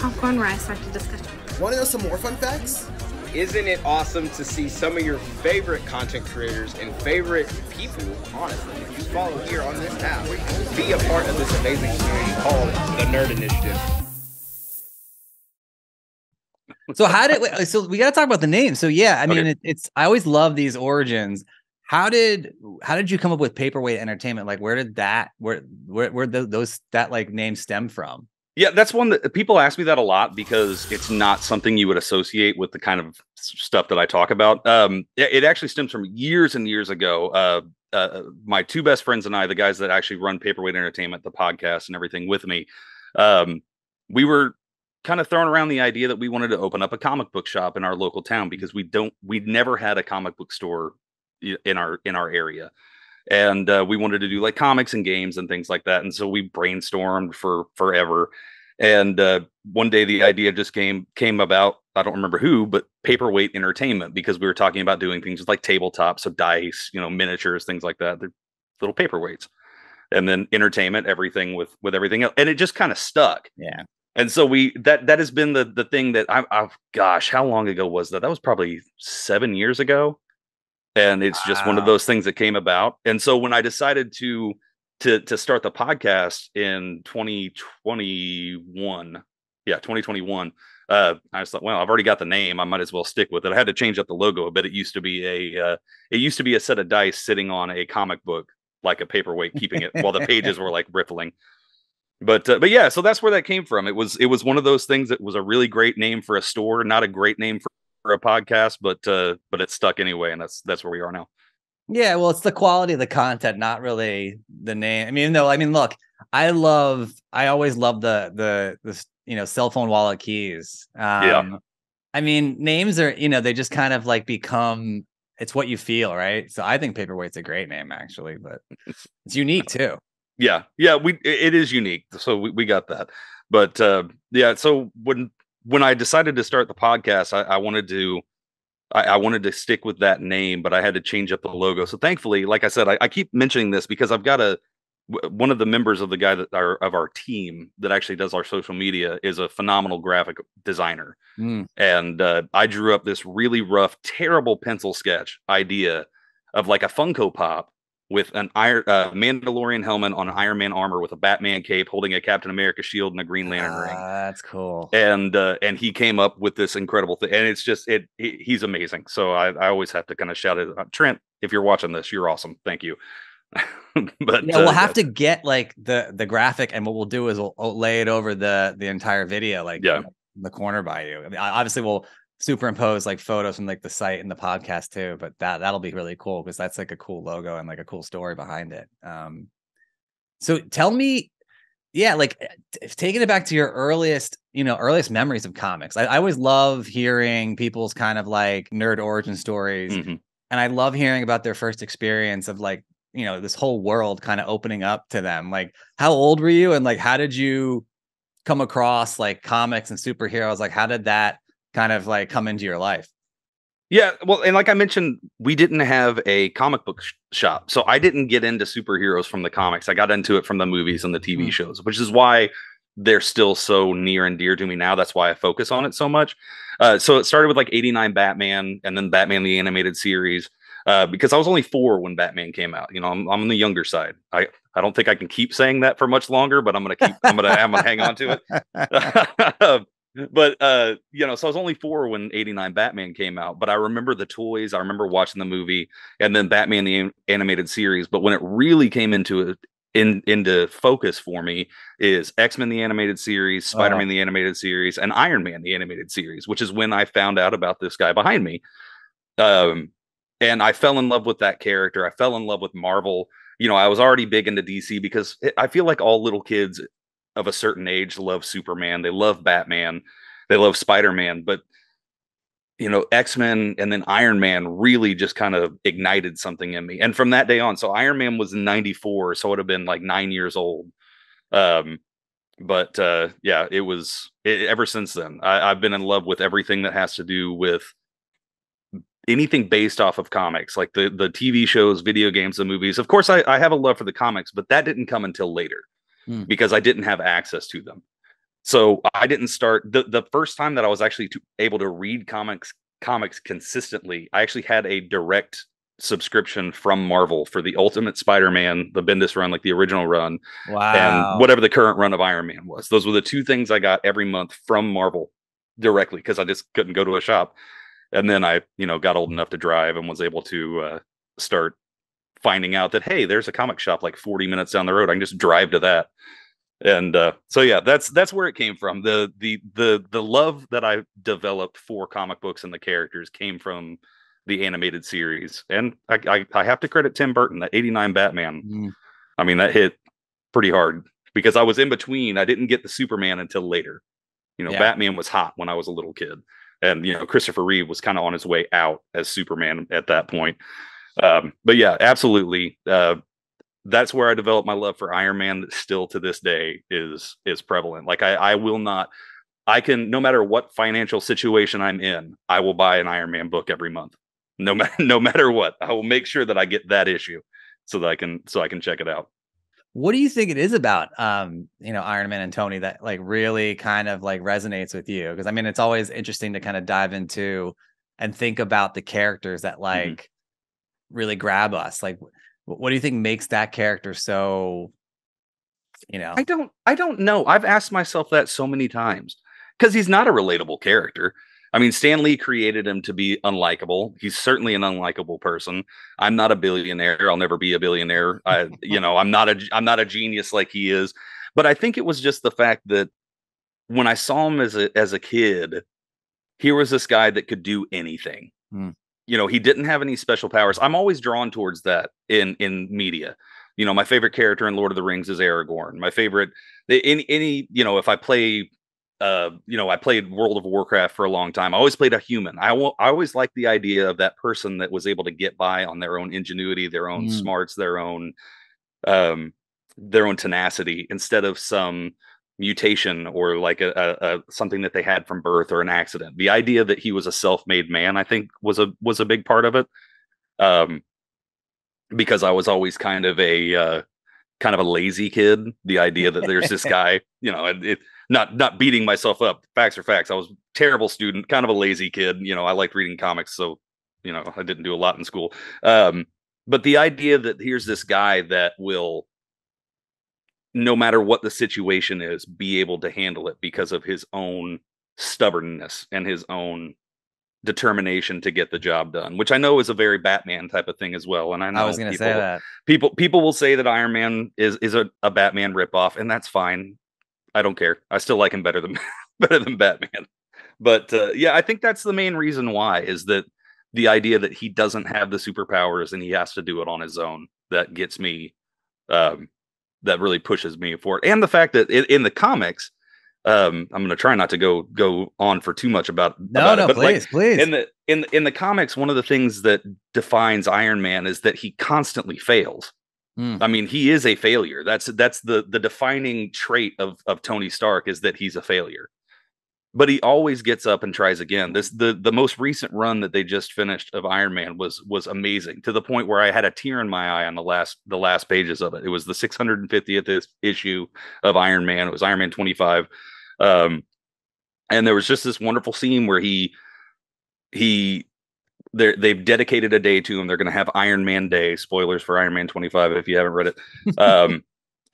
popcorn where I start the discussion. Want to know some more fun facts? Isn't it awesome to see some of your favorite content creators and favorite people, honestly, that you follow here on this tab, be a part of this amazing community called the Nerd Initiative? So we got to talk about the name. So yeah, I mean, it's I always love these origins. How did you come up with Paperweight Entertainment? Like, where did that name stem from? Yeah, that's one that people ask me that a lot because it's not something you would associate with the kind of stuff that I talk about. It actually stems from years and years ago. My two best friends and I, the guys that actually run Paperweight Entertainment, the podcast and everything with me, we were kind of throwing around the idea that we wanted to open up a comic book shop in our local town because we'd never had a comic book store in our area. And we wanted to do like comics and games and things like that. And so we brainstormed for forever. And one day the idea just came about, I don't remember who, but Paperweight Entertainment, because we were talking about doing things like tabletops, so dice, miniatures, things like that. They're little paperweights. And then entertainment, everything with everything else. And it just kind of stuck. Yeah. And so that has been the thing that gosh, how long ago was that? That was probably 7 years ago. And it's just one of those things that came about. And so when I decided to start the podcast in 2021, I just thought, well, I've already got the name. I might as well stick with it. I had to change up the logo a bit. It used to be a set of dice sitting on a comic book, like a paperweight, keeping it while the pages were like rippling. But yeah, so that's where that came from. It was one of those things that was a really great name for a store, not a great name for a podcast, but it stuck anyway, and that's where we are now. Yeah, well, it's the quality of the content, not really the name. Look, I always love the cell phone wallet keys. Yeah. I mean, names are, they just kind of like become, it's what you feel, right? So I think Paperweight's a great name actually, but it's unique too. Yeah, it is unique. So we got that. But yeah, so when I decided to start the podcast, I wanted to stick with that name, but I had to change up the logo. So thankfully, like I said, I keep mentioning this because I've got one of the members of of our team that actually does our social media is a phenomenal graphic designer. And I drew up this really rough, terrible pencil sketch idea of like a Funko Pop with an Mandalorian helmet on Iron Man armor with a Batman cape holding a Captain America shield and a Green Lantern ring. That's cool. And he came up with this incredible thing. And it's just, he's amazing. So I always have to kind of shout it out. Trent, if you're watching this, you're awesome. Thank you. But yeah, we'll have to get like the graphic, and what we'll do is we'll lay it over the entire video, like in the corner by you. I mean, obviously we'll superimpose like photos from like the site and the podcast too, but that'll be really cool because that's like a cool logo and like a cool story behind it. So tell me, like taking it back to your earliest memories of comics. I always love hearing people's kind of like nerd origin stories. And I love hearing about their first experience of like, this whole world kind of opening up to them. Like, how old were you? And like, how did you come across like comics and superheroes? Like, how did that kind of like come into your life? Yeah, well, and like I mentioned, we didn't have a comic book shop, so I didn't get into superheroes from the comics. I got into it from the movies and the TV shows, which is why they're still so near and dear to me now. That's why I focus on it so much. So it started with like '89 Batman, and then Batman the Animated Series, because I was only 4 when Batman came out. I'm on the younger side. I don't think I can keep saying that for much longer, but I'm gonna hang on to it. But so I was only 4 when '89 Batman came out, but I remember the toys, I remember watching the movie, and then Batman the Animated Series. But when it really came into focus for me is X-Men the Animated Series, Spider-Man the Animated Series, and Iron Man the Animated Series, which is when I found out about this guy behind me. And I fell in love with that character. I fell in love with Marvel. I was already big into DC because I feel like all little kids of a certain age love Superman, they love Batman, they love Spider-Man, but X-Men and then Iron Man really just kind of ignited something in me. And from that day on, so Iron Man was in '94, so it would have been like 9 years old. But yeah, ever since then, I've been in love with everything that has to do with anything based off of comics, like the TV shows, video games, the movies. Of course, I have a love for the comics, but that didn't come until later. Because I didn't have access to them. So I didn't start the first time that I was actually able to read comics consistently. I actually had a direct subscription from Marvel for the Ultimate Spider-Man, the Bendis run, like the original run, and whatever the current run of Iron Man was. Those were the two things I got every month from Marvel directly, because I just couldn't go to a shop. And then I, got old enough to drive and was able to start finding out that, hey, there's a comic shop like 40 minutes down the road. I can just drive to that. And so yeah, that's where it came from. The love that I developed for comic books and the characters came from the animated series. And I have to credit Tim Burton, that 89 Batman. I mean, that hit pretty hard, because I was in between. I didn't get the Superman until later. Batman was hot when I was a little kid, and Christopher Reeve was kind of on his way out as Superman at that point. But yeah, absolutely. That's where I developed my love for Iron Man, that still to this day is prevalent. Like I will not, I can, no matter what financial situation I'm in, I will buy an Iron Man book every month. No matter what, I will make sure that I get that issue so that I can check it out. What do you think it is about, Iron Man and Tony that like really kind of like resonates with you? Because I mean, it's always interesting to kind of dive into and think about the characters that like really grab us. Like, what do you think makes that character so, I don't know. I've asked myself that so many times, because he's not a relatable character. I mean, Stan Lee created him to be unlikable. He's certainly an unlikable person. I'm not a billionaire. I'll never be a billionaire. I'm not a genius like he is. But I think it was just the fact that when I saw him as a kid, here was this guy that could do anything. He didn't have any special powers. I'm always drawn towards that in media. My favorite character in Lord of the Rings is Aragorn. My favorite, if I play, I played World of Warcraft for a long time. I always played a human. I always liked the idea of that person that was able to get by on their own ingenuity, their own smarts, their own tenacity, instead of some mutation or like a something that they had from birth or an accident. The idea that he was a self-made man, I think, was a big part of it. Because I was always kind of a lazy kid. The idea that there's this guy, not beating myself up. Facts are facts. I was a terrible student, kind of a lazy kid. I liked reading comics, so I didn't do a lot in school. But the idea that here's this guy that will, no matter what the situation is, be able to handle it because of his own stubbornness and his own determination to get the job done, which I know is a very Batman type of thing as well. And I was going to say that people will say that Iron Man is a Batman ripoff, and that's fine. I don't care. I still like him better than Batman. But yeah, I think that's the main reason why, is that the idea that he doesn't have the superpowers and he has to do it on his own, that gets me, that really pushes me forward. And the fact that in the comics, I'm going to try not to go on for too much about it. But please. In the comics, one of the things that defines Iron Man is that he constantly fails. I mean, he is a failure. That's the defining trait of Tony Stark, is that he's a failure. But he always gets up and tries again. The most recent run that they just finished of Iron Man was amazing, to the point where I had a tear in my eye on the last pages of it. It was the 650th issue of Iron Man. It was Iron Man 25. And there was just this wonderful scene where they've dedicated a day to him. They're going to have Iron Man Day. Spoilers for Iron Man 25 if you haven't read it.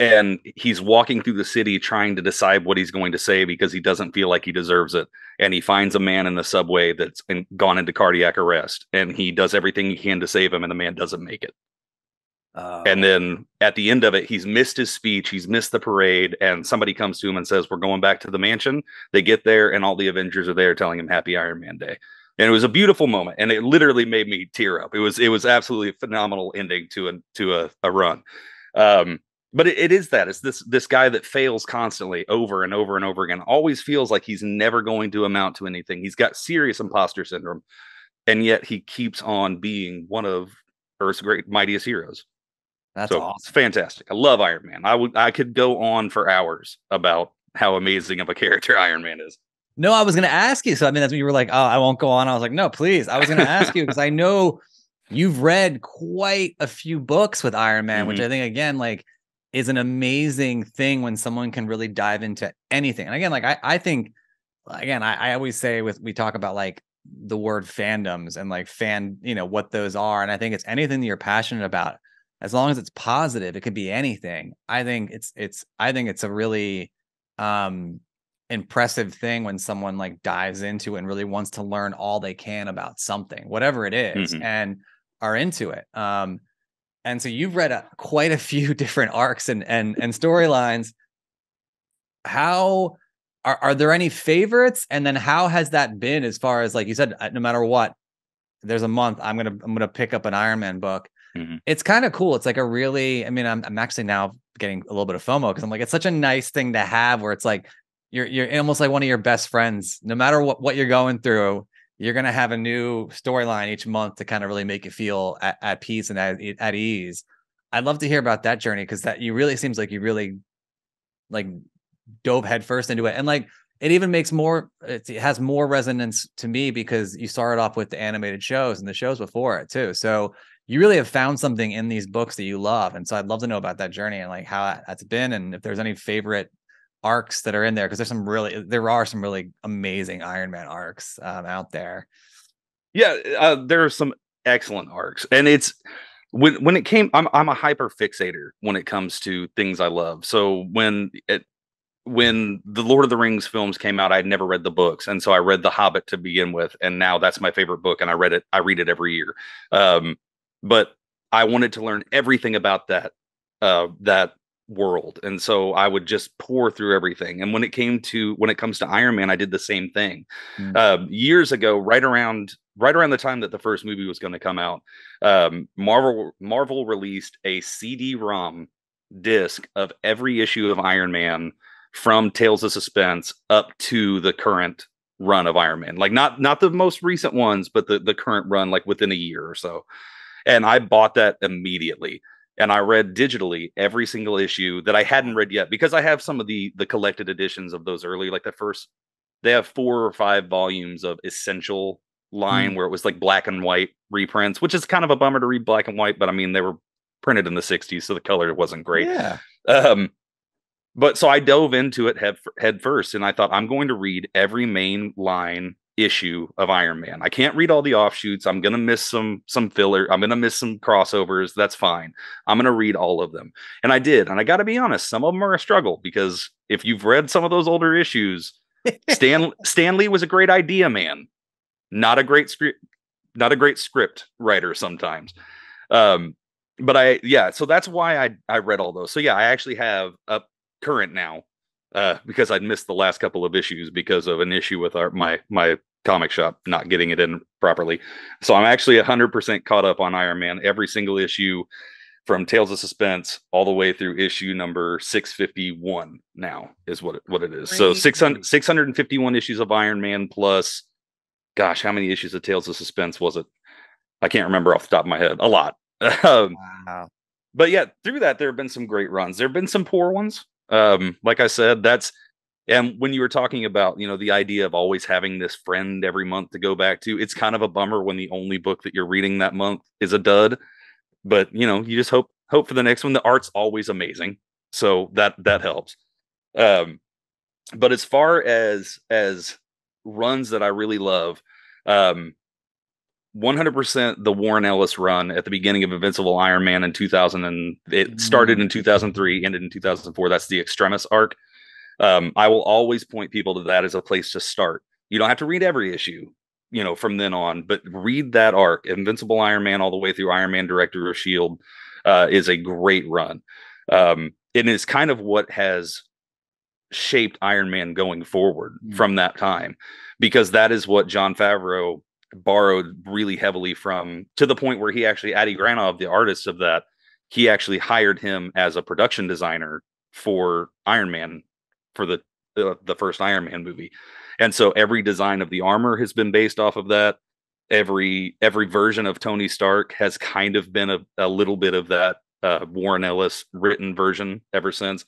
And he's walking through the city trying to decide what he's going to say, because he doesn't feel like he deserves it. And he finds a man in the subway that's gone into cardiac arrest, and he does everything he can to save him, and the man doesn't make it. And then at the end of it, he's missed his speech, he's missed the parade, and somebody comes to him and says, "We're going back to the mansion." They get there, and all the Avengers are there telling him Happy Iron Man Day. And it was a beautiful moment, and it literally made me tear up. It was absolutely a phenomenal ending to a run. But it is that. It's this guy that fails constantly over and over and over again, always feels like he's never going to amount to anything. He's got serious imposter syndrome, and yet he keeps on being one of Earth's mightiest heroes. That's awesome. It's fantastic. I love Iron Man. I could go on for hours about how amazing of a character Iron Man is. No, I was going to ask you. So, I mean, that's when you were like, "Oh, I won't go on." I was like, "No, please." I was going to ask you, because I know you've read quite a few books with Iron Man, which I think, again, like, is an amazing thing when someone can really dive into anything. And again, like I think, again, I always say we talk about like the word fandoms and like what those are. And I think it's anything that you're passionate about, as long as it's positive, it could be anything. I think it's a really impressive thing when someone like dives into it and really wants to learn all they can about something, whatever it is, and are into it. And so you've read quite a few different arcs and storylines. How are there any favorites? And then how has that been, as far as, like you said, no matter what, there's a month, I'm gonna pick up an Iron Man book. It's kind of cool. It's like a really, I mean, I'm actually now getting a little bit of FOMO because I'm like, it's such a nice thing to have, where it's like you're almost like one of your best friends. No matter what you're going through, you're gonna have a new storyline each month to kind of really make you feel at peace and at ease. I'd love to hear about that journey, because that seems like you really like dove headfirst into it, and like it even makes it has more resonance to me because you started off with the animated shows and the shows before it too. So you really have found something in these books that you love. And so I'd love to know about that journey and like how that's been, and if there's any favorite arcs that are in there, because there are some really amazing Iron Man arcs out there. Yeah, there are some excellent arcs, and it's when it came, I'm a hyper fixator when it comes to things I love. So when the Lord of the Rings films came out, I'd never read the books, and so I read The Hobbit to begin with, and now that's my favorite book, and I read it every year. But I wanted to learn everything about that world, and so I would just pour through everything. And when it comes to Iron Man, I did the same thing. Years ago, right around the time that the first movie was going to come out, Marvel released a CD-ROM disc of every issue of Iron Man from Tales of Suspense up to the current run of Iron Man. Like not the most recent ones, but the current run, like within a year or so. And I bought that immediately. And I read digitally every single issue that I hadn't read yet, because I have some of the collected editions of those early, like they have 4 or 5 volumes of Essential line where it was like black and white reprints, which is kind of a bummer to read black and white, but I mean, they were printed in the 60s, so the color wasn't great. Yeah. But so I dove into it head first, and I thought, I'm going to read every main line issue of Iron Man. I can't read all the offshoots. I'm going to miss some filler. I'm going to miss some crossovers. That's fine. I'm going to read all of them. And I did. And I got to be honest, some of them are a struggle, because if you've read some of those older issues, Stan Lee was a great idea man, not a great script writer sometimes. So that's why I read all those. So yeah, I actually have up current now, because I'd missed the last couple of issues because of an issue with my comic shop not getting it in properly. So I'm actually 100% caught up on Iron Man, every single issue from Tales of Suspense all the way through issue number 651 now is what it is. So 651 issues of Iron Man plus, gosh, how many issues of Tales of Suspense was it? I can't remember off the top of my head. A lot. Wow. But yeah, through that, there have been some great runs. There have been some poor ones. Like I said, and when you were talking about, the idea of always having this friend every month to go back to, it's kind of a bummer when the only book that you're reading that month is a dud. But, you just hope for the next one. The art's always amazing, so that helps. But as far as runs that I really love, 100% the Warren Ellis run at the beginning of Invincible Iron Man in 2000, and it started in 2003, ended in 2004. That's the Extremis arc. I will always point people to that as a place to start. You don't have to read every issue, from then on, but read that arc. Invincible Iron Man all the way through Iron Man Director of S.H.I.E.L.D. Is a great run. It is kind of what has shaped Iron Man going forward from that time, because that is what Jon Favreau borrowed really heavily from, to the point where he actually, Adi Granov, the artist of that, he actually hired him as a production designer for Iron Man, for the first Iron Man movie. And so every design of the armor has been based off of that. Every version of Tony Stark has kind of been a little bit of that Warren Ellis written version ever since.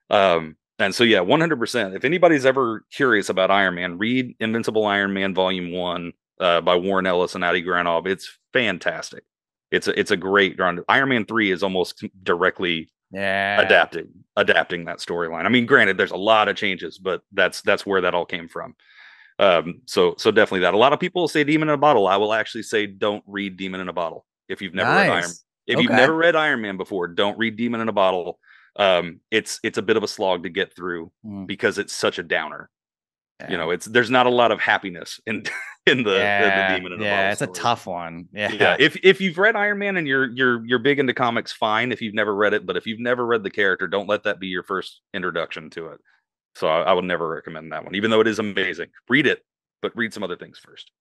And so yeah, 100%. If anybody's ever curious about Iron Man, read Invincible Iron Man Volume 1 by Warren Ellis and Adi Granov. It's fantastic. It's a great run. Iron Man 3 is almost directly adapting that storyline. I mean, granted, there's a lot of changes, but that's where that all came from. So definitely that. A lot of people say Demon in a Bottle. I will actually say don't read Demon in a Bottle if you've never read Iron. If you've never read Iron Man before, don't read Demon in a Bottle. It's a bit of a slog to get through because it's such a downer. You know, there's not a lot of happiness in the Demon in a Bottle. Yeah, it's story. a tough one. Yeah. If you've read Iron Man and you're big into comics, fine. If you've never read it, but if you've never read the character, don't let that be your first introduction to it. So I would never recommend that one, even though it is amazing. Read it, but read some other things first.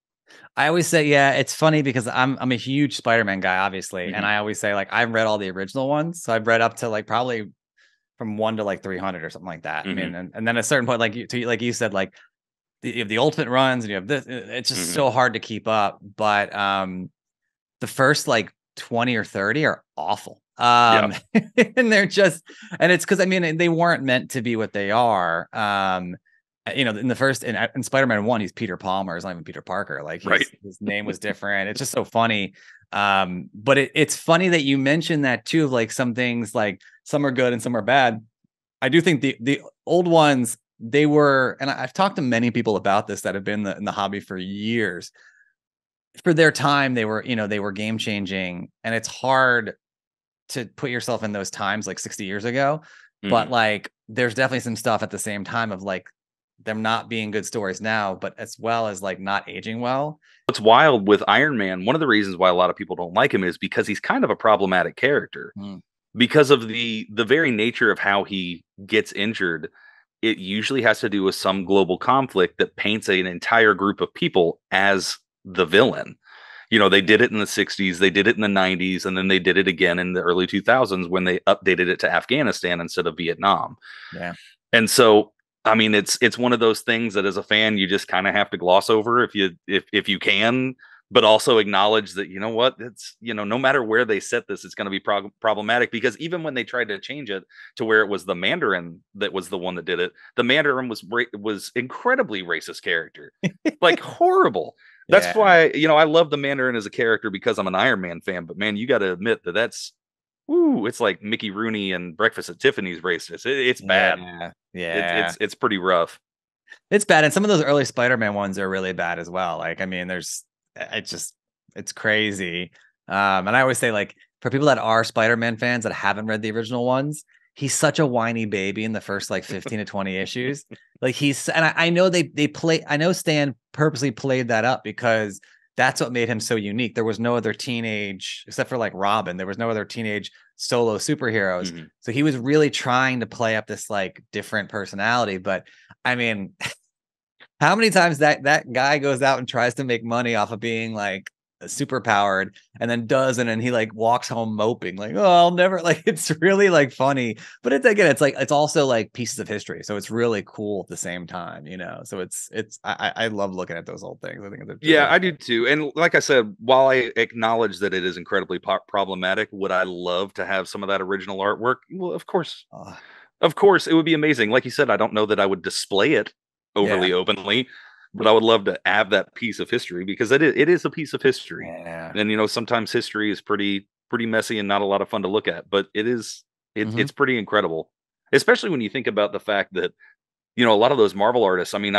I always say, it's funny because I'm a huge Spider-Man guy, obviously, and I always say like I've read all the original ones, so I've read up to like probably from 1 to like 300 or something like that. I mean, and then at a certain point, like you said, like you have the Ultimate runs and you have this. It's just so hard to keep up. But the first like 20 or 30 are awful. And they're just, and it's because I mean they weren't meant to be what they are. You know, in the first in Spider-Man 1, he's Peter Palmer, it's not even Peter Parker. Like his name was different. It's just so funny. But it's funny that you mentioned that too, of like some things like some are good and some are bad. I do think the old ones, they were, and I've talked to many people about this that have been in the hobby for years. For their time, they were game changing, and it's hard to put yourself in those times like 60 years ago. But like, there's definitely some stuff at the same time of like them not being good stories now, but as well as like not aging well. What's wild with Iron Man, one of the reasons why a lot of people don't like him is because he's kind of a problematic character. Because of the very nature of how he gets injured. It usually has to do with some global conflict that paints an entire group of people as the villain. You know, they did it in the 60s, they did it in the 90s, and then they did it again in the early 2000s when they updated it to Afghanistan instead of Vietnam. Yeah. And so, I mean, it's one of those things that as a fan, you just kind of have to gloss over if you can, but also acknowledge that, you know what, it's, you know, no matter where they set this, it's going to be problematic, because even when they tried to change it to where it was the Mandarin that was the one that did it, the Mandarin was incredibly racist character, like horrible. That's why, you know, I love the Mandarin as a character because I'm an Iron Man fan, but man, you got to admit that's, it's like Mickey Rooney and Breakfast at Tiffany's racist. It's bad. It's pretty rough. It's bad. And some of those early Spider-Man ones are really bad as well. Like, I mean, it's crazy. And I always say, like, for people that are Spider-Man fans that haven't read the original ones, he's such a whiny baby in the first like 15 to 20 issues. Like I know I know Stan purposely played that up because that's what made him so unique. There was no other teenage, except for like Robin, there was no other teenage solo superheroes. So he was really trying to play up this like different personality. But I mean, how many times that guy goes out and tries to make money off of being like super powered and then doesn't, and he like walks home moping like, oh, I'll never, like, it's really like funny, but it's also like pieces of history, so it's really cool at the same time, you know. So I love looking at those old things. I think I do too. And like I said, while I acknowledge that it is incredibly problematic, would I love to have some of that original artwork? Well, of course it would be amazing. Like you said, I don't know that I would display it overly openly, but I would love to have that piece of history, because it is a piece of history. And you know, sometimes history is pretty messy and not a lot of fun to look at, but it's pretty incredible, especially when you think about the fact that, you know, a lot of those Marvel artists, I mean,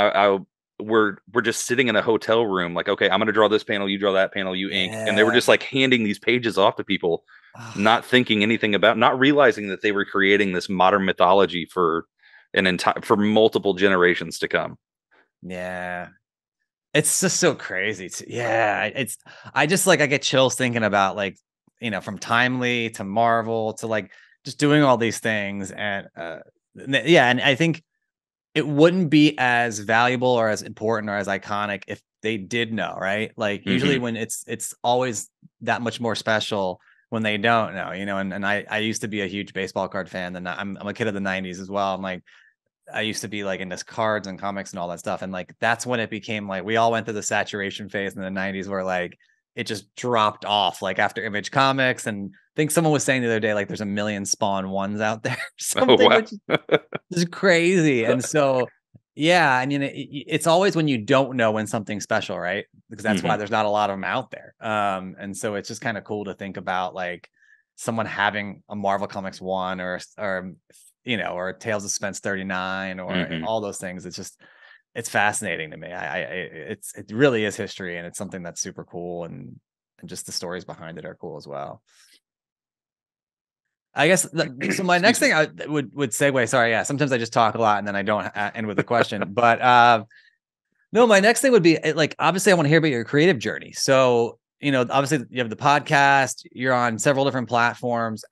we're just sitting in a hotel room like, okay, I'm going to draw this panel, you draw that panel, you ink, and they were just like handing these pages off to people, not thinking anything about, not realizing that they were creating this modern mythology for for multiple generations to come. Yeah, it's just so crazy. I just like, I get chills thinking about, like, you know, from Timely to Marvel to like just doing all these things. And and I think it wouldn't be as valuable or as important or as iconic if they did know, right? Like usually when it's always that much more special when they don't know, you know. And I used to be a huge baseball card fan, and I'm a kid of the 90s as well. I'm like, I used to be like into cards and comics and all that stuff. And like, that's when it became like, we all went through the saturation phase in the 90s where like, it just dropped off like after Image Comics. And I think someone was saying the other day, like there's a million Spawn ones out there, which is crazy. And so, yeah, I mean, it's always when you don't know when something's special, right? Because that's why there's not a lot of them out there. And so it's just kind of cool to think about like someone having a Marvel Comics 1 or or Tales of Suspense 39 or all those things. It's fascinating to me. It really is history, and it's something that's super cool, and just the stories behind it are cool as well. I guess so. My next thing I would segue. Sorry, yeah. Sometimes I just talk a lot and then I don't end with a question. But no, my next thing would be like, obviously, I want to hear about your creative journey. So, obviously, you have the podcast. You're on several different platforms.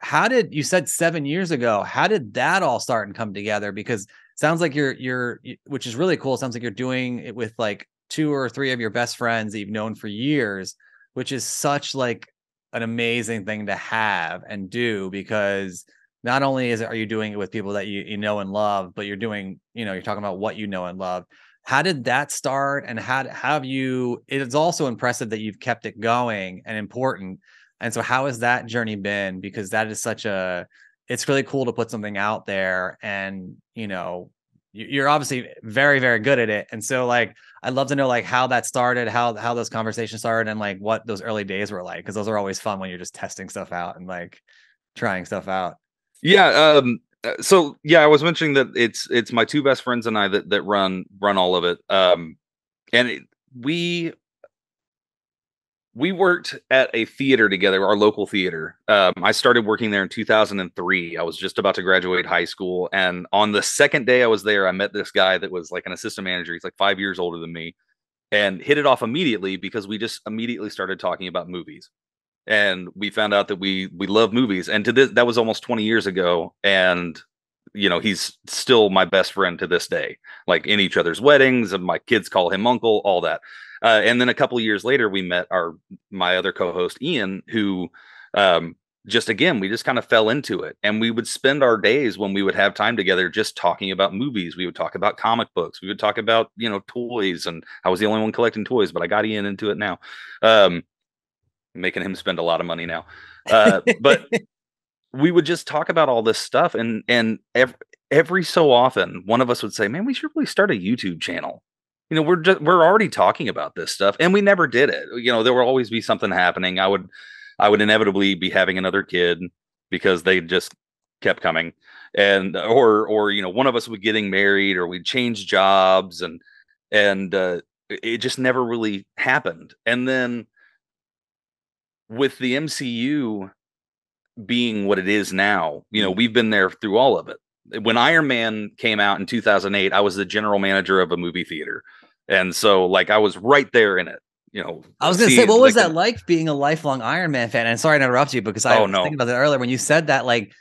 You said 7 years ago? How did that all start and come together? Because it sounds like you're, which is really cool. It sounds like you're doing it with like 2 or 3 of your best friends that you've known for years, which is such like an amazing thing to have and do, because not only are you doing it with people that you know and love, but you're doing, you're talking about what you know and love. How did that start, and how have you? It's also impressive that you've kept it going and important. And so how has that journey been? Because that is it's really cool to put something out there, and you're obviously very, very good at it. And so like, I'd love to know like how that started, how those conversations started, and like what those early days were like, because those are always fun when you're just testing stuff out and like trying stuff out. Yeah. So yeah, I was mentioning that it's my 2 best friends and I that run all of it. And we worked at a theater together, our local theater. I started working there in 2003. I was just about to graduate high school. And on the second day I was there, I met this guy that was like an assistant manager. He's like 5 years older than me, and hit it off immediately because we just immediately started talking about movies. And we found out that we love movies. And that was almost 20 years ago. And he's still my best friend to this day, like in each other's weddings, and my kids call him uncle, all that. And then a couple of years later, we met my other co-host, Ian, who we just kind of fell into it. And we would spend our days when we would have time together just talking about movies. We would talk about comic books. We would talk about, toys. And I was the only one collecting toys, but I got Ian into it now. Making him spend a lot of money now. But we would just talk about all this stuff. And every so often, one of us would say, man, we should really start a YouTube channel. We're already talking about this stuff, and we never did it. There will always be something happening. I would inevitably be having another kid because they just kept coming, and or one of us would getting married, or we'd change jobs, and it just never really happened. And then with the MCU being what it is now, we've been there through all of it. When Iron Man came out in 2008, I was the general manager of a movie theater. And so like, I was right there in it, I was going to say, what was that like being a lifelong Iron Man fan? And sorry to interrupt you, because I was thinking about that earlier when you said that, like,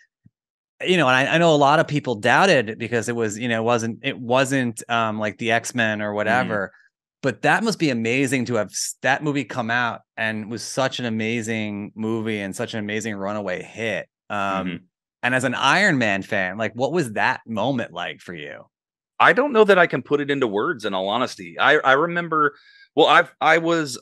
and I know a lot of people doubted it because it was, it wasn't like the X-Men or whatever, but that must be amazing to have that movie come out and was such an amazing movie and such an amazing runaway hit. And as an Iron Man fan, like, what was that moment like for you? I don't know that I can put it into words, in all honesty. I remember, well, I was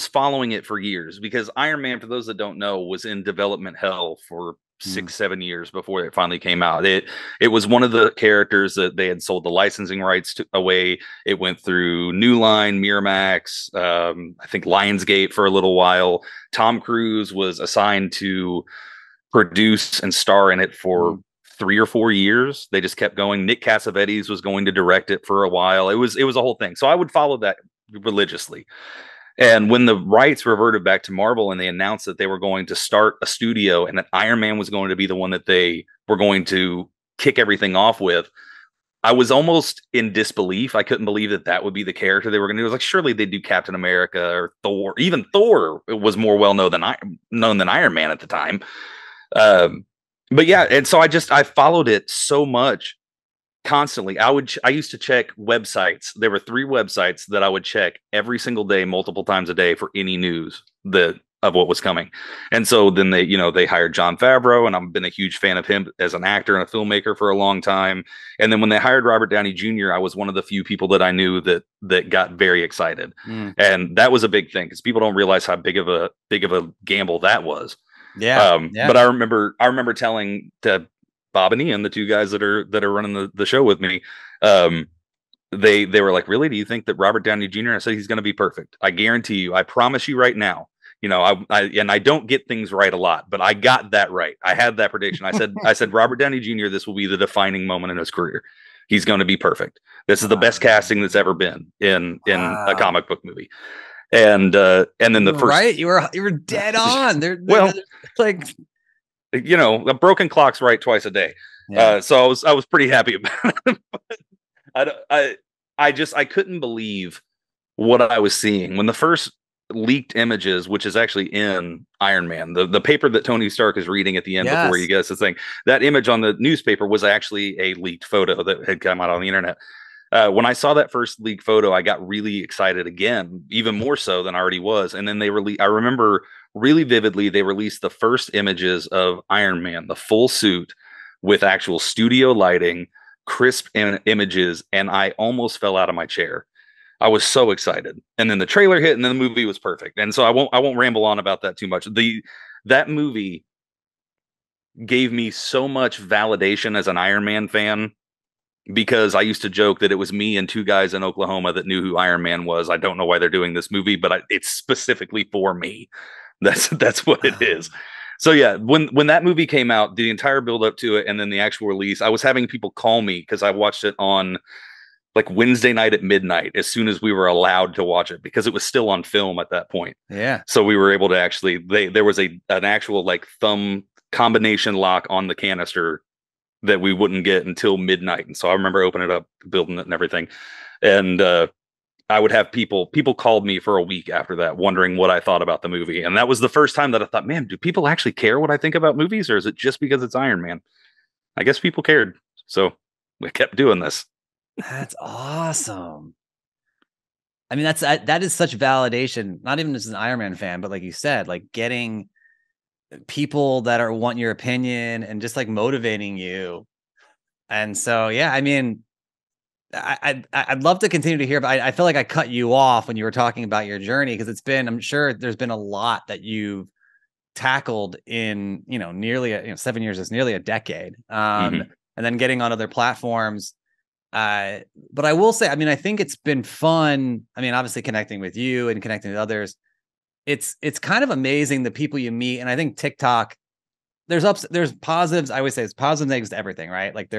following it for years, because Iron Man, for those that don't know, was in development hell for 6-7 years before it finally came out. It was one of the characters that they had sold the licensing rights away. It went through New Line, Miramax, I think Lionsgate for a little while. Tom Cruise was assigned to produce and star in it for 3 or 4 years. They just kept going. Nick Cassavetes was going to direct it for a while. It was a whole thing. So I would follow that religiously. And when the rights reverted back to Marvel and they announced that they were going to start a studio and that Iron Man was going to be the one that they were going to kick everything off with, I was almost in disbelief. I couldn't believe that would be the character they were going to do. It was like, surely they'd do Captain America or Thor. Even Thor was more well known than Iron Man at the time. But yeah, and so I followed it so much constantly. I used to check websites. There were 3 websites that I would check every single day, multiple times a day, for any news of what was coming. And so then they hired Jon Favreau, and I've been a huge fan of him as an actor and a filmmaker for a long time. And then when they hired Robert Downey Jr., I was one of the few people that I knew that got very excited. And that was a big thing, because people don't realize how big of a gamble that was. Yeah. But I remember telling to Bob and Ian, the 2 guys that are running the show with me, they were like, really? Do you think that Robert Downey Jr.? I said, he's going to be perfect. I guarantee you. I promise you right now, You know, I don't get things right a lot, but I got that right. I had that prediction. I said Robert Downey Jr. This will be the defining moment in his career. He's going to be perfect. This is the best casting that's ever been in a comic book movie. And then the first, right, you were dead on. Well, like, you know, a broken clock's right twice a day. Yeah. So I was pretty happy about it. But I couldn't believe what I was seeing when the first leaked images, which is actually in Iron Man, the paper that Tony Stark is reading at the end before he gets the thing. That image on the newspaper was actually a leaked photo that had come out on the internet. When I saw that first leaked photo, I got really excited again, even more so than I already was. And then I remember really vividly, they released the first images of Iron Man, the full suit with actual studio lighting, crisp images, and I almost fell out of my chair. I was so excited. And then the trailer hit, and then the movie was perfect. And so I won't ramble on about that too much. That movie gave me so much validation as an Iron Man fan, because I used to joke that it was me and two guys in Oklahoma that knew who Iron Man was. I don't know why they're doing this movie, but it's specifically for me. That's what it is. So yeah, when that movie came out, the entire build up to it, and then the actual release, I was having people call me because I watched it on like Wednesday night at midnight as soon as we were allowed to watch it, because it was still on film at that point. Yeah. So we were able to actually, there was an actual like thumb combination lock on the canister that we wouldn't get until midnight. And so I remember opening it up, building it and everything. And I would have people called me for a week after that, wondering what I thought about the movie. And that was the first time that I thought, man, do people actually care what I think about movies? Or is it just because it's Iron Man? I guess people cared. So we kept doing this. That's awesome. I mean, that is such validation, not even as an Iron Man fan, but like you said, like getting people that want your opinion and just like motivating you. And so, yeah, I mean, I'd love to continue to hear, but I feel like I cut you off when you were talking about your journey, because I'm sure there's been a lot that you've tackled in, nearly 7 years is nearly a decade. And then getting on other platforms. But I will say, I mean, I think it's been fun. I mean, obviously connecting with you and connecting with others. It's kind of amazing the people you meet. And I think TikTok, there's positives. I always say it's positive, negatives to everything, right? Like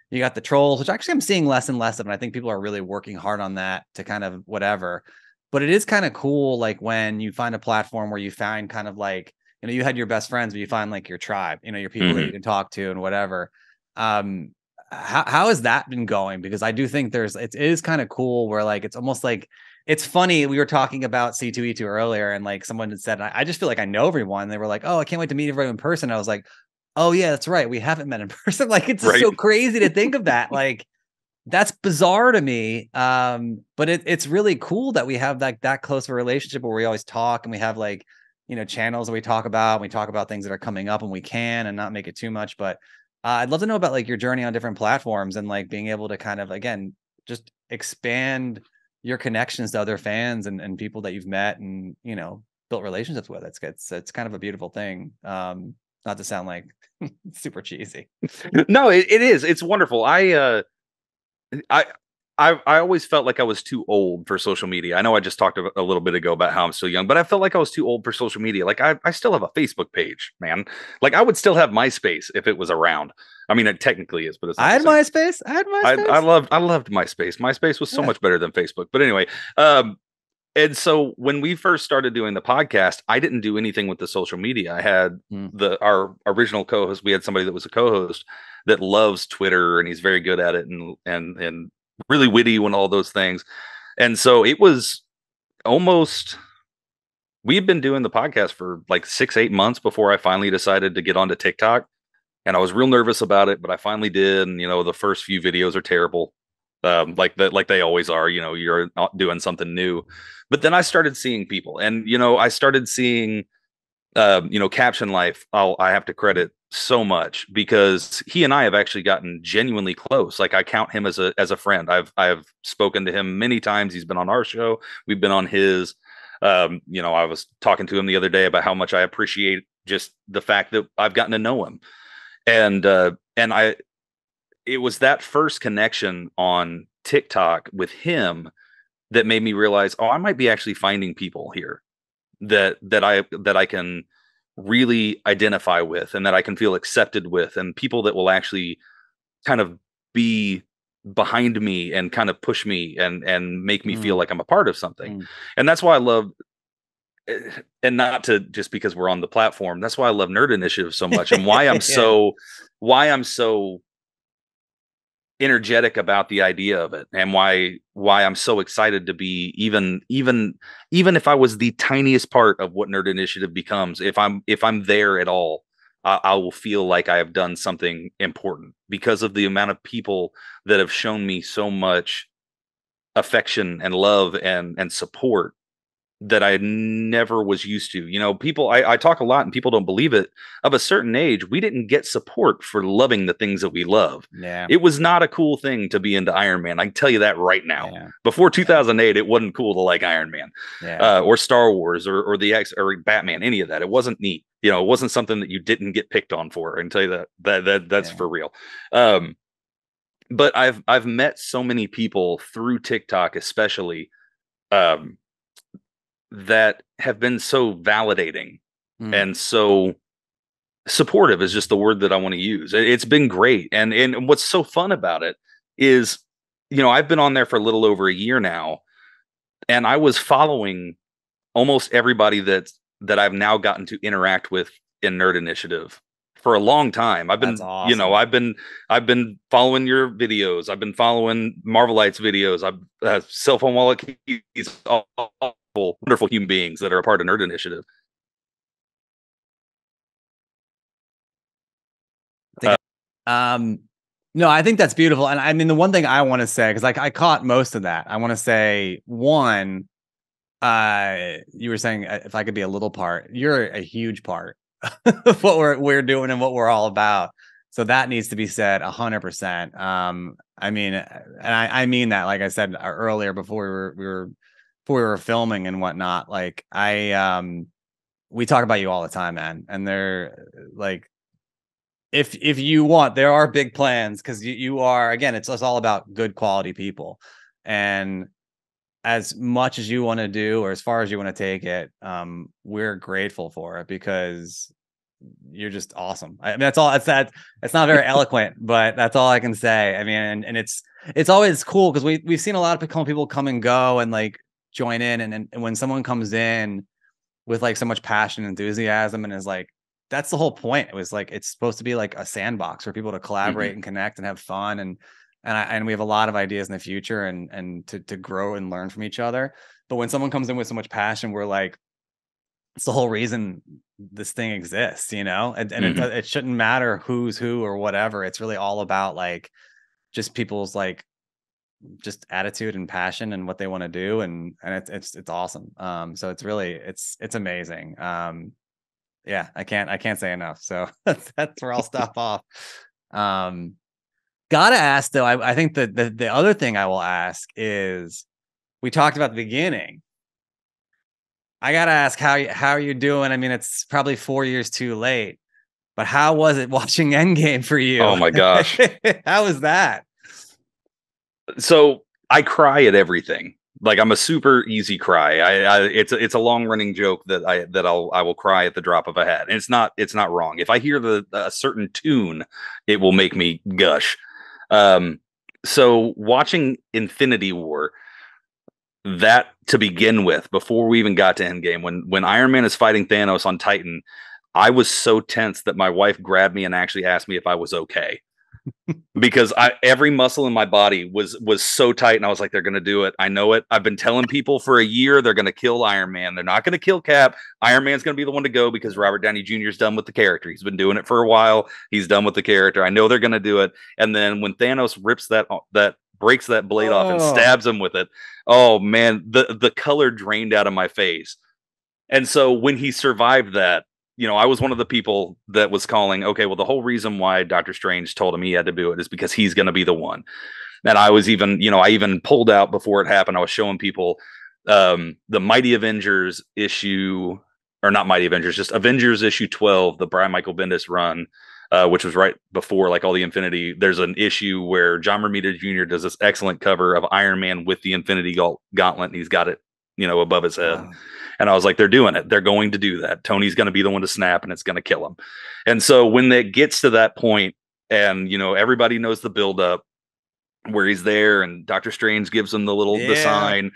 you got the trolls, which actually I'm seeing less and less of, and I think people are really working hard on that to kind of whatever. But it is kind of cool, like when you find a platform where you find kind of like, you had your best friends, but you find like your tribe, your people that you can talk to and whatever. How has that been going? Because I do think it is kind of cool where like, it's almost like, it's funny. We were talking about C2E2 earlier, and like someone had said, I just feel like I know everyone. They were like, oh, I can't wait to meet everyone in person. I was like, oh yeah, that's right. We haven't met in person. Like, it's so crazy to think of that. Like, that's bizarre to me. But it's really cool that we have that close of a relationship where we always talk, and we have like, channels that we talk about. And we talk about things that are coming up, and we can, and not make it too much. But I'd love to know about like your journey on different platforms, and like being able to kind of, again, just expand your connections to other fans and people that you've met and, built relationships with. It's kind of a beautiful thing. Not to sound like super cheesy. No, it is. It's wonderful. I always felt like I was too old for social media. I know I just talked a little bit ago about how I'm still young, but I felt like I was too old for social media. Like I still have a Facebook page, man. Like I would still have MySpace if it was around. I mean, it technically is, but it's not. I had MySpace. I loved MySpace. MySpace was so much better than Facebook. But anyway, and so when we first started doing the podcast, I didn't do anything with the social media. I had our original co-host. We had somebody that was a co-host that loves Twitter, and he's very good at it, and really witty and all those things. And so it was almost, we've been doing the podcast for like 6-8 months before I finally decided to get onto TikTok. And I was real nervous about it, but I finally did. And, the first few videos are terrible. Like they always are, you're not doing something new. But then I started seeing people, and, I started seeing, Caption Life. I have to credit so much, because he and I have actually gotten genuinely close. Like I count him as a friend. I've spoken to him many times. He's been on our show. We've been on his. I was talking to him the other day about how much I appreciate just the fact that I've gotten to know him. And it was that first connection on TikTok with him that made me realize, I might be actually finding people here. that I can really identify with, and that I can feel accepted with, and people that will actually kind of be behind me and kind of push me and make me feel like I'm a part of something. And that's why I love, and not to just because we're on the platform, that's why I love Nerd Initiative so much, and why I'm so energetic about the idea of it, and why I'm so excited to be even if I was the tiniest part of what Nerd Initiative becomes, if I'm there at all, I will feel like I have done something important because of the amount of people that have shown me so much affection and love and support that I never was used to. You know, people, I talk a lot and people don't believe it. Of a certain age, we didn't get support for loving the things that we love. Yeah. It was not a cool thing to be into Iron Man. I can tell you that right now. Yeah. Before 2008, it wasn't cool to like Iron Man, or Star Wars or the X or Batman, any of that. It wasn't neat. You know, it wasn't something that you didn't get picked on for. I can tell you that's for real. But I've met so many people through TikTok, especially, that have been so validating and so supportive is just the word that I want to use. It's been great. And what's so fun about it is, you know, I've been on there for a little over a year now, and I was following almost everybody that I've now gotten to interact with in Nerd Initiative for a long time. I've been, awesome. You know, I've been following your videos. I've been following Marvelite's videos. I've cell phone wallet keys, all wonderful human beings that are a part of Nerd Initiative. No, I think that's beautiful. And I mean, the one thing I want to say, because like I caught most of that, I want to say, one, you were saying if I could be a little part, you're a huge part of what we're doing and what we're all about. So that needs to be said 100%. I mean, and I mean that, like I said earlier before we were filming and whatnot, like we talk about you all the time, man. And they're like, if you want, there are big plans, because you are, again, it's all about good quality people. And as much as you want to do, or as far as you want to take it, we're grateful for it, because you're just awesome. I mean, that's all. It's not very eloquent, but that's all I can say. I mean, and it's always cool, because we've seen a lot of people come and go and like join in, and when someone comes in with like so much passion and enthusiasm, and is like, that's the whole point. It was like, it's supposed to be like a sandbox for people to collaborate and connect and have fun, and we have a lot of ideas in the future, and to grow and learn from each other. But when someone comes in with so much passion, we're like, it's the whole reason this thing exists, you know. And it shouldn't matter who's who or whatever. It's really all about like just people's like just attitude and passion and what they want to do, and it's awesome. So it's really it's amazing. Yeah, I can't say enough. So that's where I'll stop off. Gotta ask though, I think the other thing I will ask is, we talked about the beginning. I gotta ask how are you doing? I mean, it's probably 4 years too late, but how was it watching Endgame for you? Oh my gosh. How was that? So I cry at everything. Like, I'm a super easy cry. It's a long running joke that I will cry at the drop of a hat. And it's not wrong. If I hear a certain tune, it will make me gush. So watching Infinity War, that to begin with, before we even got to Endgame, when Iron Man is fighting Thanos on Titan, I was so tense that my wife grabbed me and actually asked me if I was okay. Because every muscle in my body was so tight, and I was like, they're gonna do it. I know it. I've been telling people for a year they're gonna kill Iron Man. They're not gonna kill Cap. Iron Man's gonna be the one to go, because Robert Downey Jr. is done with the character. He's been doing it for a while. He's done with the character. I know they're gonna do it. And then when Thanos rips breaks that blade off and stabs him with it, oh man, the color drained out of my face. And so when he survived that, you know, I was one of the people that was calling, okay, well, the whole reason why Doctor Strange told him he had to do it is because he's going to be the one. And I was even, you know, I even pulled out before it happened. I was showing people the Mighty Avengers issue, or not Mighty Avengers, just Avengers issue 12, the Brian Michael Bendis run, which was right before like all the Infinity. There's an issue where John Romita Jr. does this excellent cover of Iron Man with the Infinity Gauntlet, and he's got it, you know, above his head. Wow. And I was like, they're doing it. They're going to do that. Tony's going to be the one to snap, and it's going to kill him. And so when it gets to that point, and everybody knows the buildup where he's there, and Doctor Strange gives him the sign.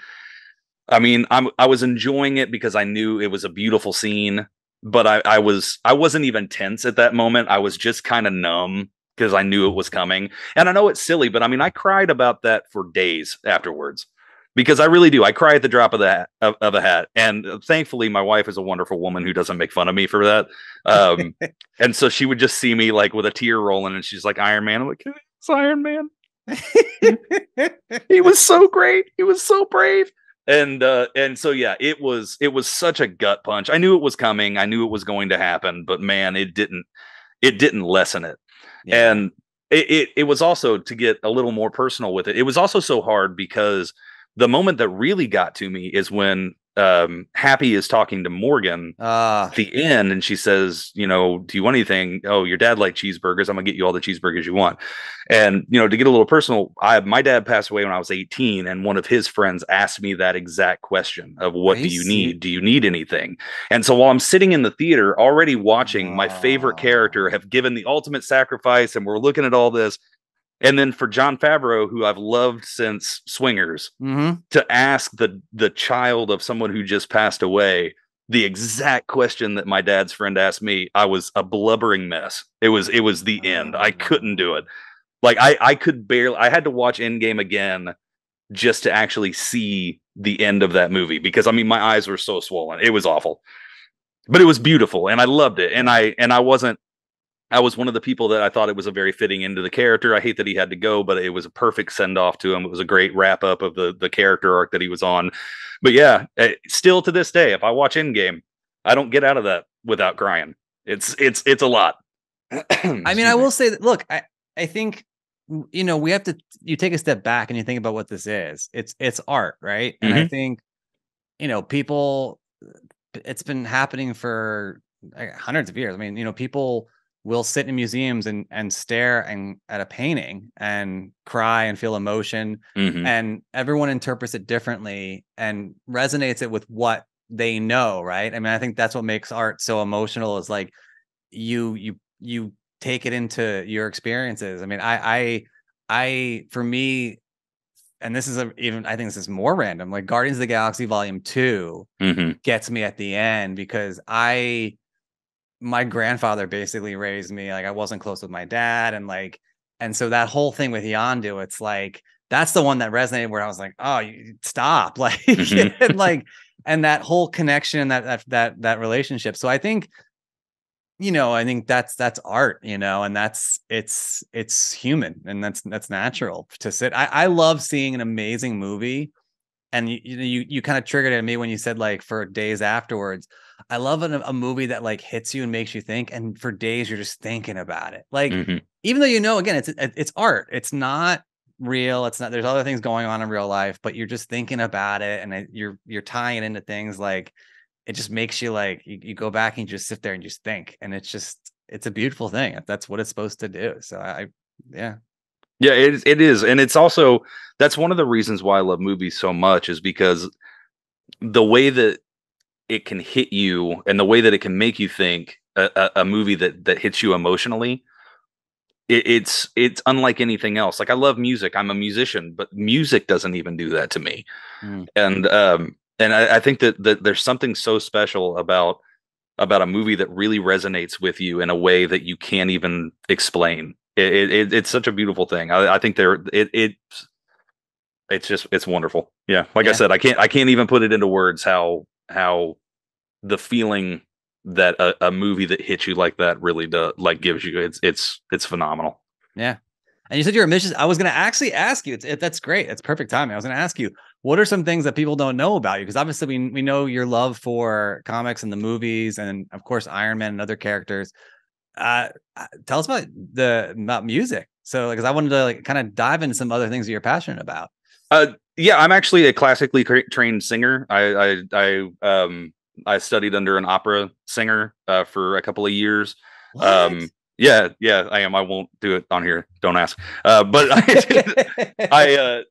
I mean, I was enjoying it because I knew it was a beautiful scene, but I wasn't even tense at that moment. I was just kind of numb because I knew it was coming. And I know it's silly, but I mean, I cried about that for days afterwards, because I really do. I cry at the drop of a hat. And thankfully, my wife is a wonderful woman who doesn't make fun of me for that. And so she would just see me like with a tear rolling, and she's like, Iron Man. I'm like, it's Iron Man. He was so great. He was so brave. And so yeah, it was such a gut punch. I knew it was coming. I knew it was going to happen, but man, it didn't lessen it. Yeah. And it was also, to get a little more personal with it, it was also so hard because the moment that really got to me is when Happy is talking to Morgan at the end, and she says, do you want anything? Oh, your dad liked cheeseburgers. I'm gonna get you all the cheeseburgers you want. And to get a little personal, my dad passed away when I was 18, and one of his friends asked me that exact question of, what do you need? Do you need anything? And so while I'm sitting in the theater already watching my favorite character have given the ultimate sacrifice, and we're looking at all this, and then for Jon Favreau, who I've loved since Swingers, to ask the child of someone who just passed away the exact question that my dad's friend asked me, I was a blubbering mess. It was the end. I couldn't do it. Like I could barely. I had to watch Endgame again just to actually see the end of that movie, because I mean, my eyes were so swollen. It was awful, but it was beautiful, and I loved it. And I was one of the people that I thought it was a very fitting end to the character. I hate that he had to go, but it was a perfect send off to him. It was a great wrap up of the character arc that he was on. But yeah, still to this day, if I watch Endgame, I don't get out of that without crying. It's a lot. I mean, I will say that, look, I think, we have to, you take a step back and you think about what this is. It's art, right? And I think, people, it's been happening for hundreds of years. I mean, people will sit in museums and stare at a painting and cry and feel emotion, and everyone interprets it differently and resonates it with what they know, right? I mean, I think that's what makes art so emotional, is like you take it into your experiences. I mean, I for me, and this is I think this is more random, like Guardians of the Galaxy Volume 2 gets me at the end, because my grandfather basically raised me. Like, I wasn't close with my dad. And so that whole thing with Yondu, it's like, that's the one that resonated, where I was like, oh, you stop. Like, and that whole connection, that relationship. So I think, I think that's art, and it's human, and that's natural to sit. I love seeing an amazing movie. And you kind of triggered it at me when you said, like, for days afterwards. I love a movie that like hits you and makes you think, and for days you're just thinking about it. Like, even though again, it's art. It's not real. It's not. There's other things going on in real life, but you're just thinking about it, and you're tying it into things. Like, it just makes you like you go back and you just sit there and just think, and it's a beautiful thing. That's what it's supposed to do. So yeah. Yeah, it is. And it's also, that's one of the reasons why I love movies so much, is because the way that it can hit you and the way that it can make you think, a movie that hits you emotionally, it's unlike anything else. Like, I love music. I'm a musician, but music doesn't even do that to me. And I think that there's something so special about a movie that really resonates with you in a way that you can't even explain. It's such a beautiful thing. I think it's wonderful. Yeah. Like I said, I can't even put it into words how the feeling that a movie that hits you like that really does, like, gives you. It's phenomenal. Yeah. And you said you're a musician. I was going to actually ask you, that's great. It's perfect timing. I was going to ask you, what are some things that people don't know about you? Because obviously we know your love for comics and the movies, and of course, Iron Man and other characters. Tell us about music. So, because I wanted to like kind of dive into some other things that you're passionate about. Yeah, I'm actually a classically trained singer. I studied under an opera singer for a couple of years. Yeah, I am. I won't do it on here. Don't ask. But I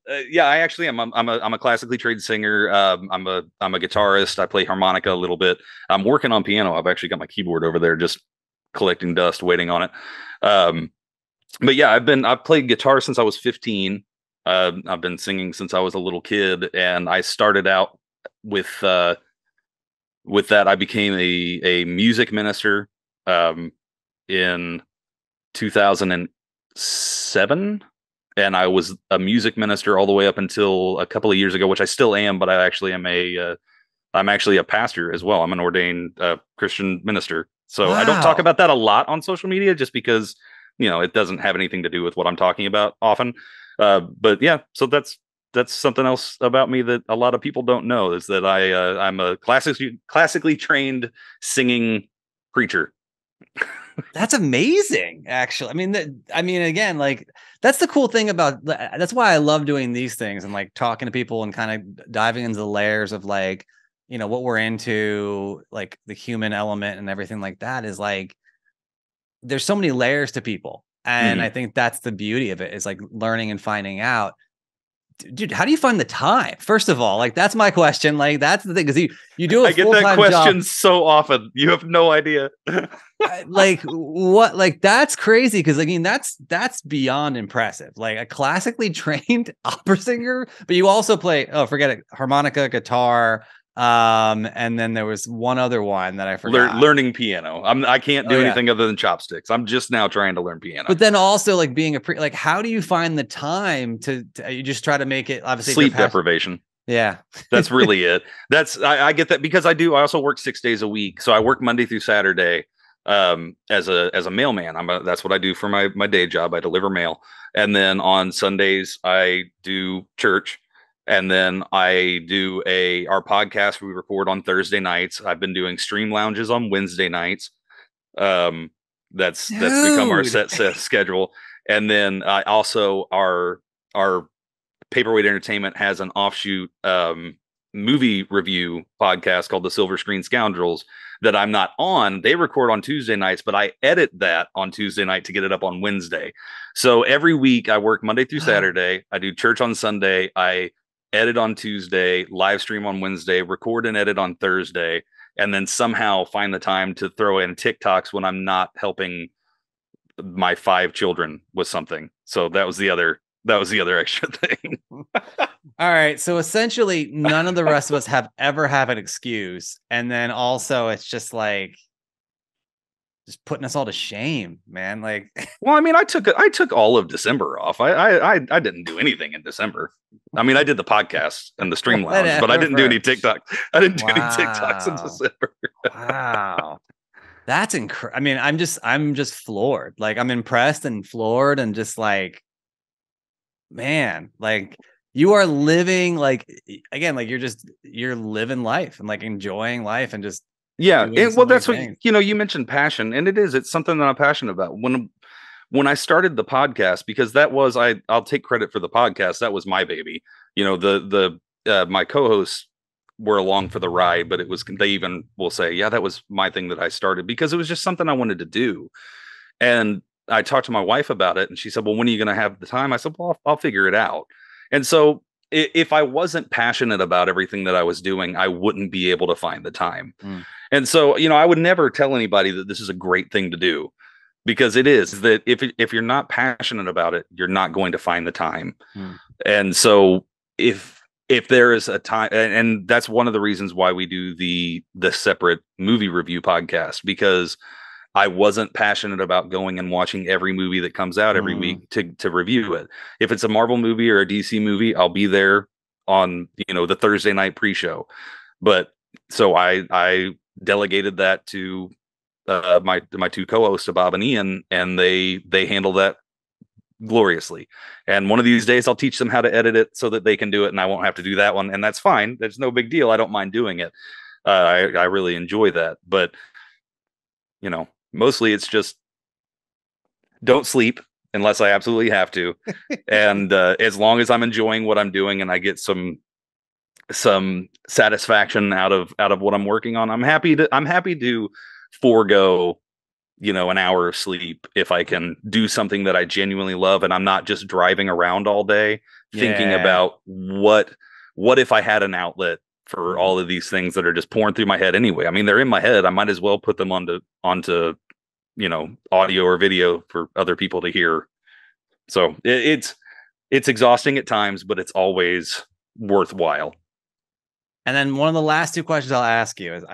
actually am. I'm a classically trained singer. I'm a guitarist. I play harmonica a little bit. I'm working on piano. I've actually got my keyboard over there, just collecting dust, waiting on it. But yeah, I've played guitar since I was 15. I've been singing since I was a little kid, and I started out with that. I became a music minister. In 2007, and I was a music minister all the way up until a couple of years ago, which I still am, but I actually am I'm actually a pastor as well. I'm an ordained Christian minister. So wow. I don't talk about that a lot on social media just because, it doesn't have anything to do with what I'm talking about often. But yeah, so that's something else about me that a lot of people don't know, is that I'm a classically trained singing preacher. That's amazing, actually. I mean, again, like, that's the cool thing about, that's why I love doing these things and like talking to people and kind of diving into the layers of like, what we're into, like the human element and everything like that, is like, there's so many layers to people. And I think that's the beauty of it, is like learning and finding out. Dude, how do you find the time? First of all, like, that's my question. Like, that's the thing, because you do I get that question so often. You have no idea. Like, what? Like, that's crazy, because I mean, that's beyond impressive. Like, a classically trained opera singer, but you also play, forget it, harmonica, guitar, and then there was one other one that I forgot. Learning piano. I can't do anything other than chopsticks. I'm just now trying to learn piano. But then also, like, being like, how do you find the time to you just try to make it, obviously, sleep deprivation. Yeah, that's really it. I get that, because I also work 6 days a week. So I work Monday through Saturday as a mailman. That's what I do for my day job. I deliver mail. And then on Sundays I do church. And then I do our podcast we record on Thursday nights. I've been doing stream lounges on Wednesday nights. That's become our set schedule. And then also our Paperweight Entertainment has an offshoot movie review podcast called The Silver Screen Scoundrels that I'm not on. They record on Tuesday nights, but I edit that on Tuesday night to get it up on Wednesday. So every week I work Monday through Saturday. I do church on Sunday. I edit on Tuesday, live stream on Wednesday, record and edit on Thursday, and then somehow find the time to throw in TikToks when I'm not helping my 5 children with something. So that was the other extra thing. All right. So essentially, none of the rest of us have an excuse. And then also, it's just like, just putting us all to shame, man. Like, well, I mean, I took all of December off. I didn't do anything in December. I mean, I did the podcast and the stream lounge, but I didn't do any TikTok. I didn't do any TikToks in December. Wow. That's incredible. I mean, I'm just floored. Like, I'm impressed and floored, and just like, man, like, you are living, like, again, like, you're living life and like enjoying life and just, yeah. And well, that's what, you mentioned passion, and it's something that I'm passionate about. When I started the podcast, because that was, I'll take credit for the podcast. That was my baby. My co-hosts were along for the ride, but they even will say, yeah, that was my thing that I started, because it was just something I wanted to do. And I talked to my wife about it, and she said, well, when are you going to have the time? I said, well, I'll figure it out. And so if I wasn't passionate about everything that I was doing, I wouldn't be able to find the time. And so, I would never tell anybody that this is a great thing to do, because it is. That if you're not passionate about it, you're not going to find the time. And so if there is a time, and that's one of the reasons why we do the separate movie review podcast, because I wasn't passionate about going and watching every movie that comes out every week to review it. If it's a Marvel movie or a DC movie, I'll be there on, the Thursday night pre-show. But so I delegated that to my 2 co-hosts, Bob and Ian, and they handle that gloriously. And one of these days I'll teach them how to edit it so that they can do it, and I won't have to do that one. And that's fine. There's no big deal. I don't mind doing it. I really enjoy that. But, mostly it's just don't sleep unless I absolutely have to. And as long as I'm enjoying what I'm doing and I get some satisfaction out of what I'm working on, I'm happy to forego an hour of sleep if I can do something that I genuinely love and I'm not just driving around all day thinking about what if I had an outlet for all of these things that are just pouring through my head anyway. I mean, they're in my head. I might as well put them onto audio or video for other people to hear. So it's exhausting at times, but it's always worthwhile. And then one of the last two questions I'll ask you is,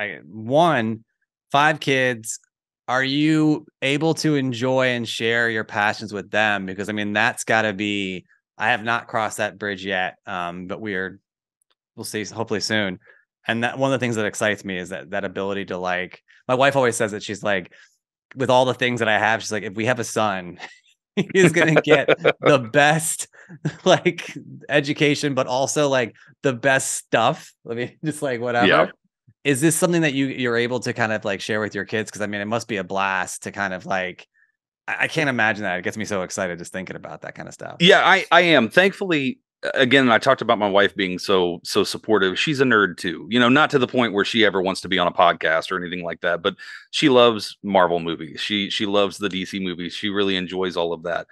5 kids, are you able to enjoy and share your passions with them? Because I mean, that's got to be, I have not crossed that bridge yet, but we'll see hopefully soon. And that one of the things that excites me is that ability to, like, my wife always says that she's like, with all the things that I have, she's like, if we have a son, he's going to get the best like education, but also like the best stuff. I mean, just like whatever. Yeah. Is this something that you're able to kind of like share with your kids? Because I mean, it must be a blast to kind of like, I can't imagine that. It gets me so excited just thinking about that kind of stuff. Yeah, I am. Thankfully, again, I talked about my wife being so supportive. She's a nerd too, not to the point where she ever wants to be on a podcast or anything like that, but she loves Marvel movies. She loves the DC movies. She really enjoys all of that.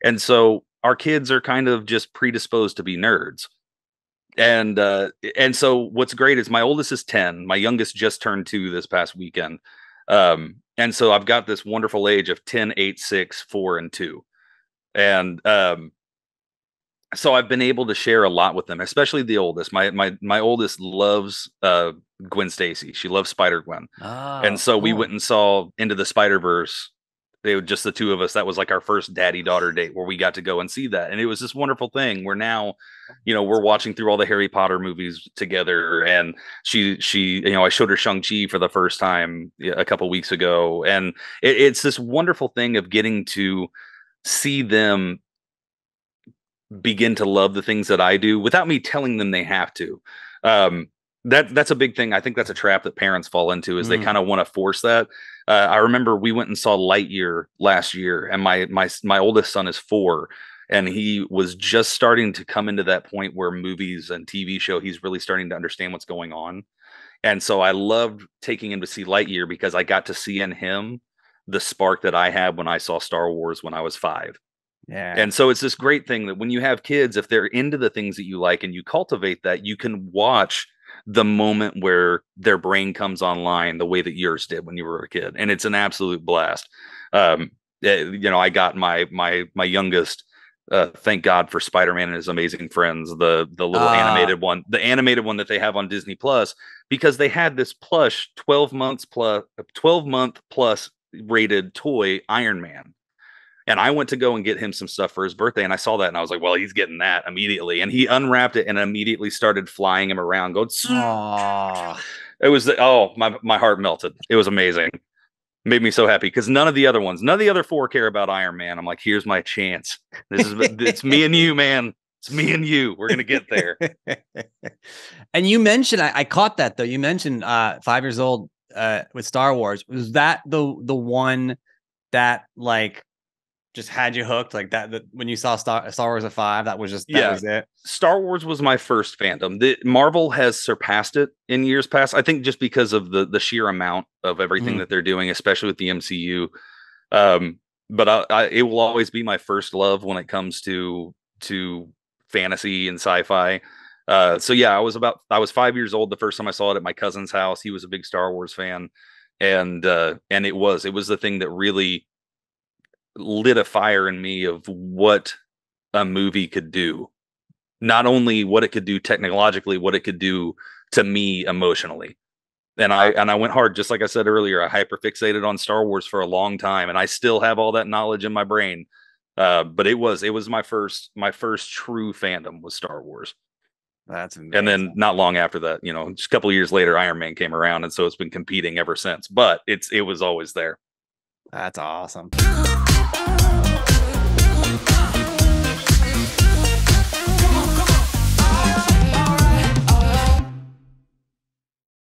And so our kids are kind of just predisposed to be nerds. And so what's great is my oldest is 10. My youngest just turned 2 this past weekend. And so I've got this wonderful age of 10, 8, 6, 4, and 2. And so I've been able to share a lot with them, especially the oldest. My oldest loves Gwen Stacy. She loves Spider-Gwen. And so we went and saw Into the Spider-Verse. They were just the two of us. That was like our first daddy-daughter date where we got to go and see that. And it was this wonderful thing where now, we're watching through all the Harry Potter movies together. And she I showed her Shang-Chi for the first time a couple weeks ago. And it's this wonderful thing of getting to see them begin to love the things that I do without me telling them they have to. That's a big thing. I think that's a trap that parents fall into, is they kind of want to force that. I remember we went and saw Lightyear last year, and my oldest son is 4, and he was just starting to come into that point where movies and TV show, he's really starting to understand what's going on. And so I loved taking him to see Lightyear because I got to see in him the spark that I had when I saw Star Wars when I was 5. Yeah. And so it's this great thing that when you have kids, if they're into the things that you like and you cultivate that, you can watch the moment where their brain comes online the way that yours did when you were a kid. And it's an absolute blast. I got my youngest, thank God for Spider-Man and His Amazing Friends, the little animated one that they have on Disney Plus, because they had this plush 12 month plus rated toy Iron Man. And I went to go and get him some stuff for his birthday, and I saw that, and I was like, well, he's getting that immediately. And he unwrapped it and immediately started flying him around, going, it was, my heart melted. It was amazing. Made me so happy, because none of the other 4 care about Iron Man. I'm like, here's my chance. It's me and you, man. It's me and you. We're going to get there. And you mentioned, I caught that though. You mentioned 5 years old with Star Wars. Was that the one that like just had you hooked like that when you saw Star Wars at 5? That was it. Star Wars was my first fandom. Marvel has surpassed it in years past, I think, just because of the sheer amount of everything that they're doing, especially with the MCU. But it will always be my first love when it comes to fantasy and sci-fi. So yeah, I was 5 years old the first time I saw it at my cousin's house. He was a big Star Wars fan, and it was the thing that really lit a fire in me of what a movie could do. Not only what it could do technologically, what it could do to me emotionally. And I went hard, just like I said earlier. I hyperfixated on Star Wars for a long time, and I still have all that knowledge in my brain. But it was my first true fandom was Star Wars. That's amazing. And then not long after that, just a couple of years later, Iron Man came around, and so it's been competing ever since. But it was always there. That's awesome.